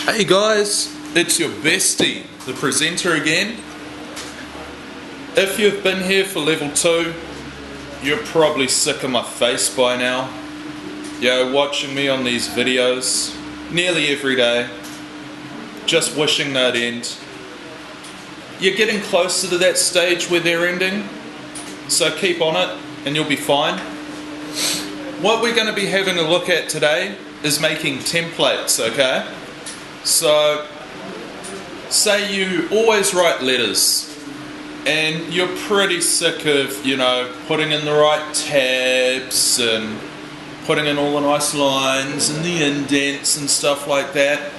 Hey guys, it's your bestie, the presenter again. If you've been here for level 2, you're probably sick of my face by now. You're watching me on these videos nearly every day, just wishing they'd end. You're getting closer to that stage where they're ending, so keep on it and you'll be fine. What we're going to be having a look at today is making templates, okay? So, say you always write letters and you're pretty sick of, putting in the right tabs and putting in all the nice lines and the indents and stuff like that.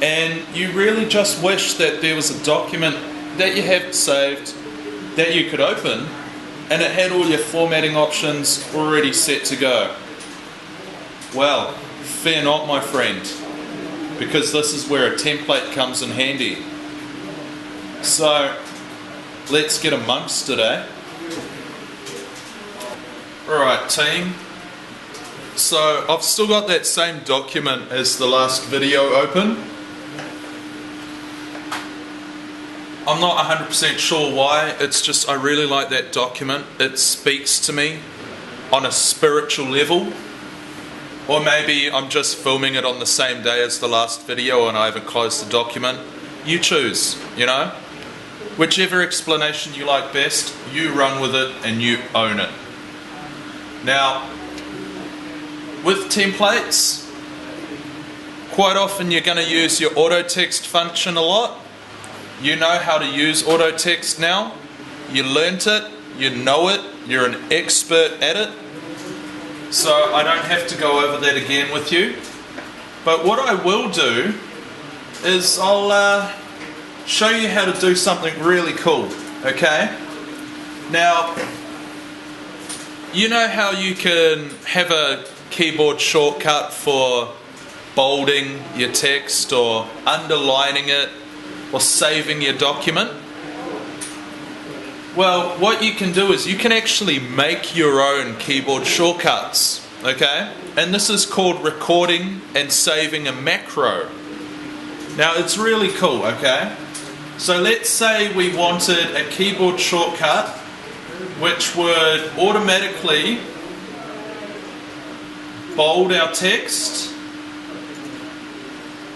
And you really just wish that there was a document that you have saved that you could open and it had all your formatting options already set to go. Well, fear not, my friend, because this is where a template comes in handy. So, let's get amongst it, eh? Alright team, so I've still got that same document as the last video open. I'm not 100% sure why, it's just I really like that document. It speaks to me on a spiritual level. Or maybe I'm just filming it on the same day as the last video and I haven't closed the document. You choose, Whichever explanation you like best, you run with it and you own it. Now, with templates, quite often you're going to use your auto text function a lot. You know how to use auto text now. You learnt it, you know it, you're an expert at it. So I don't have to go over that again with you. But what I will do is I'll show you how to do something really cool, okay? Now, you know how you can have a keyboard shortcut for bolding your text or underlining it or saving your document? Well, what you can do is you can actually make your own keyboard shortcuts, okay? And this is called recording and saving a macro. Now, it's really cool, okay? So let's say we wanted a keyboard shortcut which would automatically bold our text,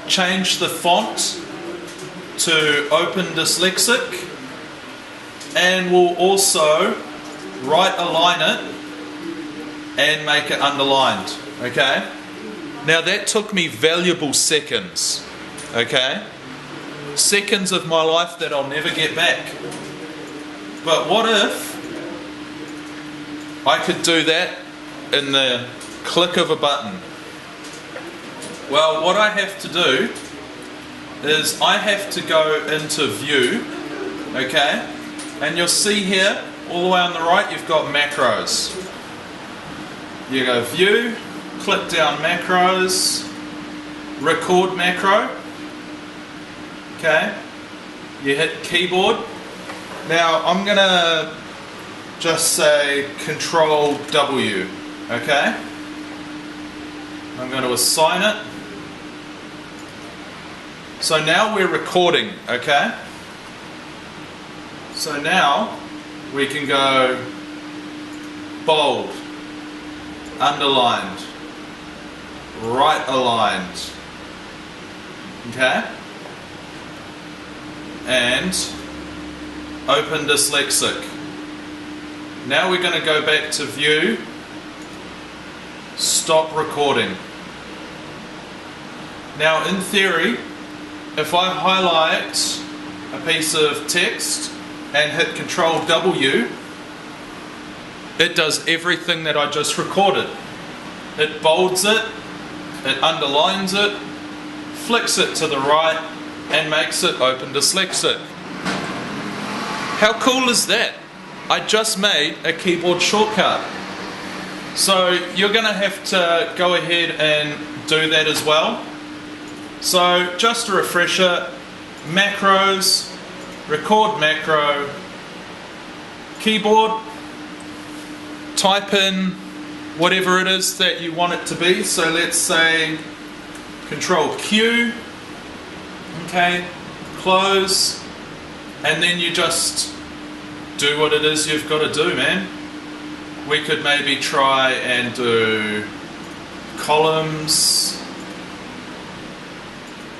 change the font to Open Dyslexic, and we'll also right align it and make it underlined, okay? Now that took me valuable seconds, okay? Seconds of my life that I'll never get back. But what if I could do that in the click of a button? Well, what I have to do is I have to go into View, okay? And you'll see here, all the way on the right, you've got macros. You go View, click down Macros, Record Macro. Okay, you hit Keyboard. Now I'm going to just say Control W, okay? I'm going to assign it. So now we're recording, okay? So now we can go bold, underlined, right aligned, okay? And Open Dyslexic. Now we're going to go back to View, Stop Recording. Now in theory, if I highlight a piece of text and hit Control W, it does everything that I just recorded. It bolds it, it underlines it, flicks it to the right, and makes it Open Dyslexic. How cool is that? I just made a keyboard shortcut. So you're going to have to go ahead and do that as well. So just a refresher, macros, record macro, keyboard, type in whatever it is that you want it to be. So let's say Control Q, Okay, close, and then you just do what it is you've got to do, man. We could maybe try and do columns,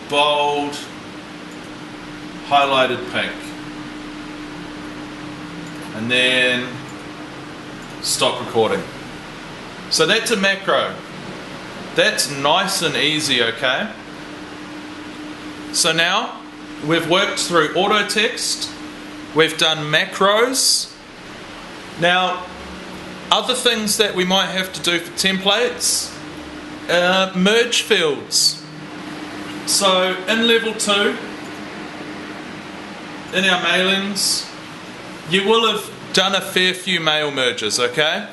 bold, highlighted pink, and then stop recording. So that's a macro. That's nice and easy, okay? So now we've worked through auto text, we've done macros. Now, other things that we might have to do for templates, merge fields. So in level 2, in our mailings, you will have done a fair few mail merges, okay?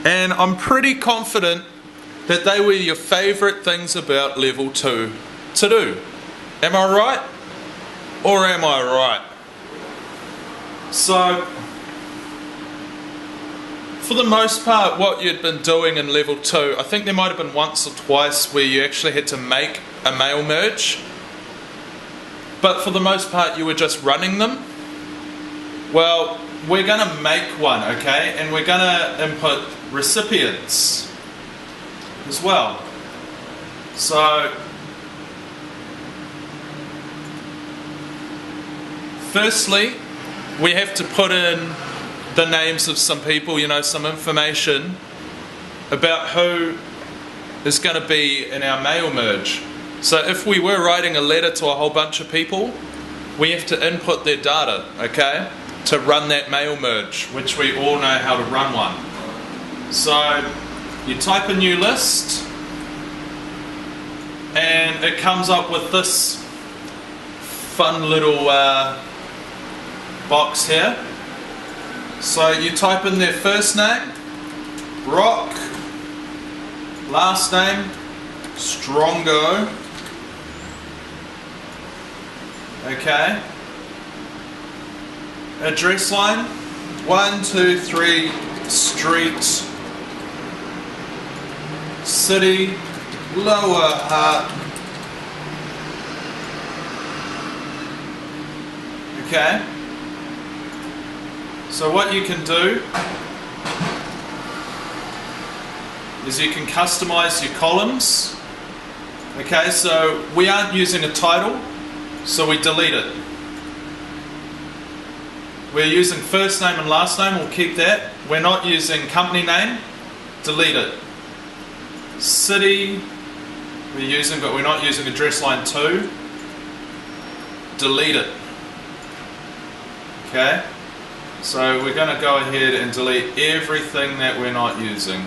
And I'm pretty confident that they were your favourite things about level 2 to do. Am I right? Or am I right? So, for the most part, what you'd been doing in level 2, I think there might have been once or twice where you actually had to make a mail merge. But for the most part, you were just running them. Well, we're going to make one, okay? And we're going to input recipients as well. So, firstly, we have to put in the names of some people, some information about who is going to be in our mail merge. So if we were writing a letter to a whole bunch of people, we have to input their data, okay, to run that mail merge, which we all know how to run one. So you type a new list, and it comes up with this fun little box here. So you type in their first name, Rock, last name, Strongo, okay, address line, 123 Street, City, Lower Hutt, okay. So what you can do is you can customize your columns. Okay, so we aren't using a title, so we delete it. We're using first name and last name, we'll keep that. We're not using company name, delete it. City, we're using, but we're not using address line 2, delete it. Okay, so we're going to go ahead and delete everything that we're not using.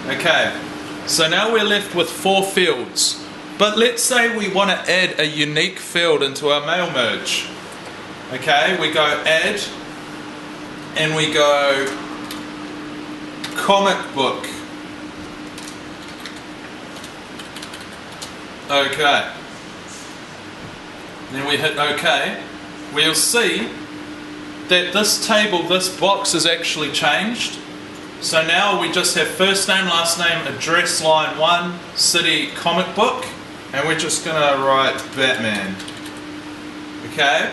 Okay, so now we're left with 4 fields, but let's say we want to add a unique field into our mail merge. Okay, we go add, and we go comic book. Okay, then we hit OK. We'll see that this table, this box is actually changed. So now we just have first name, last name, address line 1, city, comic book, and we're just going to write Batman. Okay?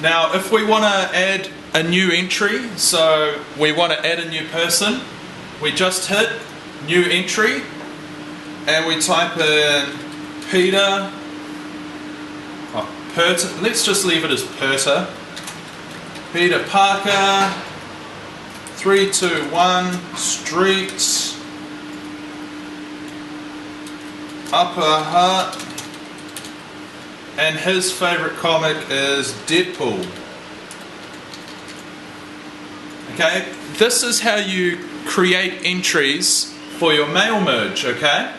Now if we want to add a new entry, so we want to add a new person, we just hit new entry and we type in Peter, Perter, let's just leave it as Perter, Peter Parker, 321 Street, Upper Hutt, and his favourite comic is Deadpool. Okay, this is how you create entries for your mail merge, okay?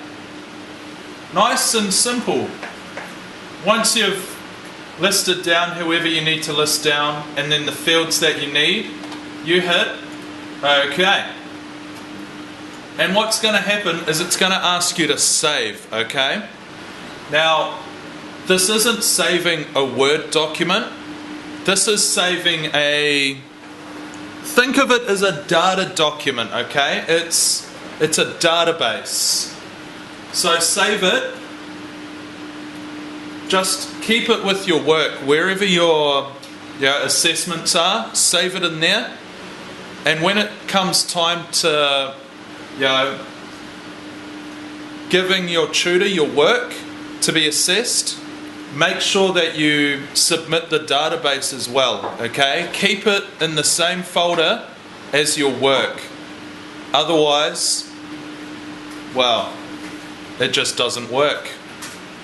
Nice and simple. Once you've listed down whoever you need to list down and then the fields that you need, you hit OK. And what's going to happen is it's going to ask you to save, okay? Now, this isn't saving a Word document. This is saving think of it as a data document, okay? It's a database. So save it. Just keep it with your work. Wherever your assessments are, save it in there. And when it comes time to, giving your tutor your work to be assessed, make sure that you submit the database as well, okay? Keep it in the same folder as your work. Otherwise, well, it just doesn't work.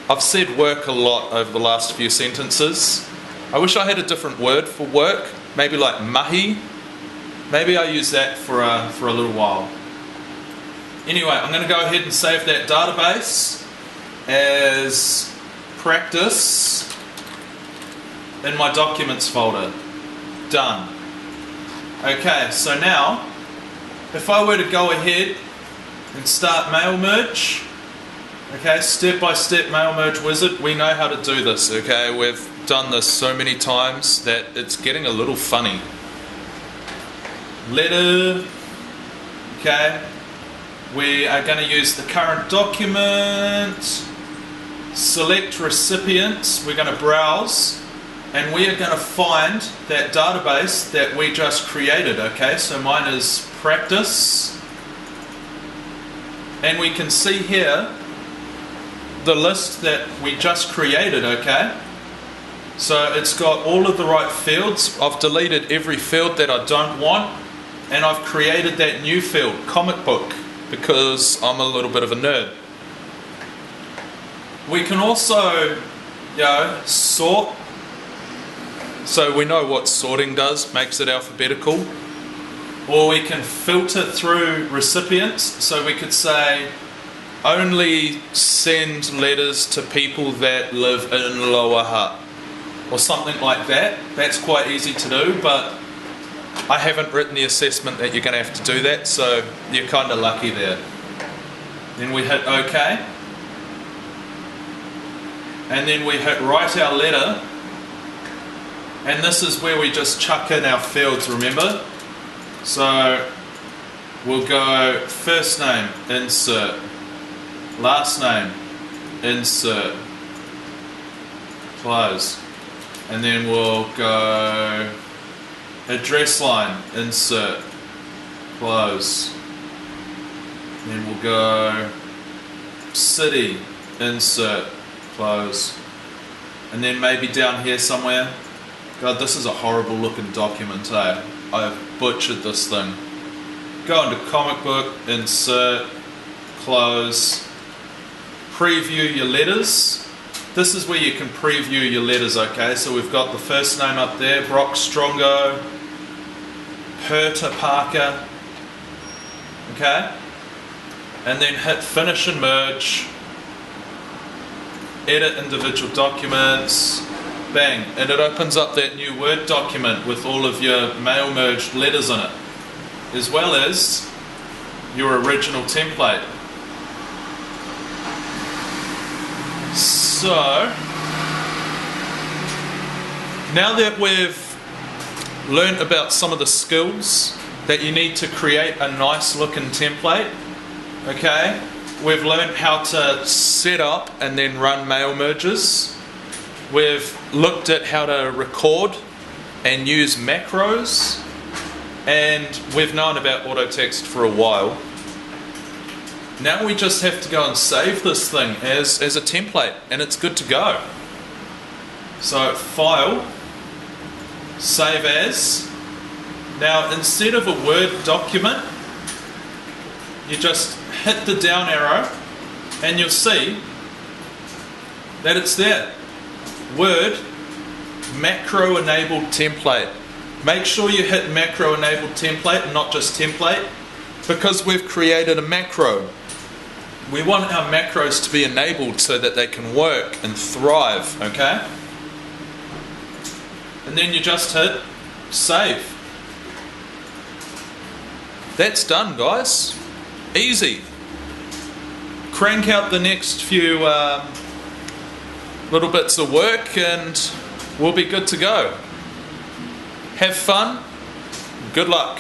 I've said work a lot over the last few sentences. I wish I had a different word for work, maybe like mahi. Maybe I use that for a little while. Anyway, I'm going to go ahead and save that database as practice in my documents folder. Done. Okay, so now if I were to go ahead and start mail merge, okay, step-by-step mail merge wizard, we know how to do this, okay? We've done this so many times that it's getting a little funny. Letter, okay, we are going to use the current document. Select recipients, we're going to browse, and we are going to find that database that we just created, okay? So mine is practice, and we can see here the list that we just created, okay? So it's got all of the right fields. I've deleted every field that I don't want, and I've created that new field, comic book, because I'm a little bit of a nerd. We can also, sort. So we know what sorting does, makes it alphabetical. Or we can filter through recipients. So we could say, only send letters to people that live in Lower Hutt. Or something like that. That's quite easy to do, but I haven't written the assessment that you're going to have to do that, so you're kind of lucky there. Then we hit OK. And then we hit write our letter, and this is where we just chuck in our fields, remember? So we'll go first name, insert, last name, insert, close, and then we'll go address line, insert, close, then we'll go city, insert, close, and then maybe down here somewhere. God, this is a horrible looking document, eh? I've butchered this thing. Go into comic book, insert, close, preview your letters. This is where you can preview your letters, okay? So we've got the first name up there, Brock Strongo, Herta Parker, okay? And then hit finish and merge. Edit individual documents, bang, and it opens up that new Word document with all of your mail merged letters in it, as well as your original template. So, now that we've learned about some of the skills that you need to create a nice looking template, okay? We've learned how to set up and then run mail merges. We've looked at how to record and use macros. And we've known about auto text for a while. Now we just have to go and save this thing as a template, and it's good to go. So File, Save As. Now instead of a Word document, you just hit the down arrow and you'll see that it's there. Word macro enabled template. Make sure you hit macro enabled template and not just template, because we've created a macro. We want our macros to be enabled so that they can work and thrive, okay? And then you just hit save. That's done, guys. Easy. Crank out the next few little bits of work, and we'll be good to go. Have fun. Good luck.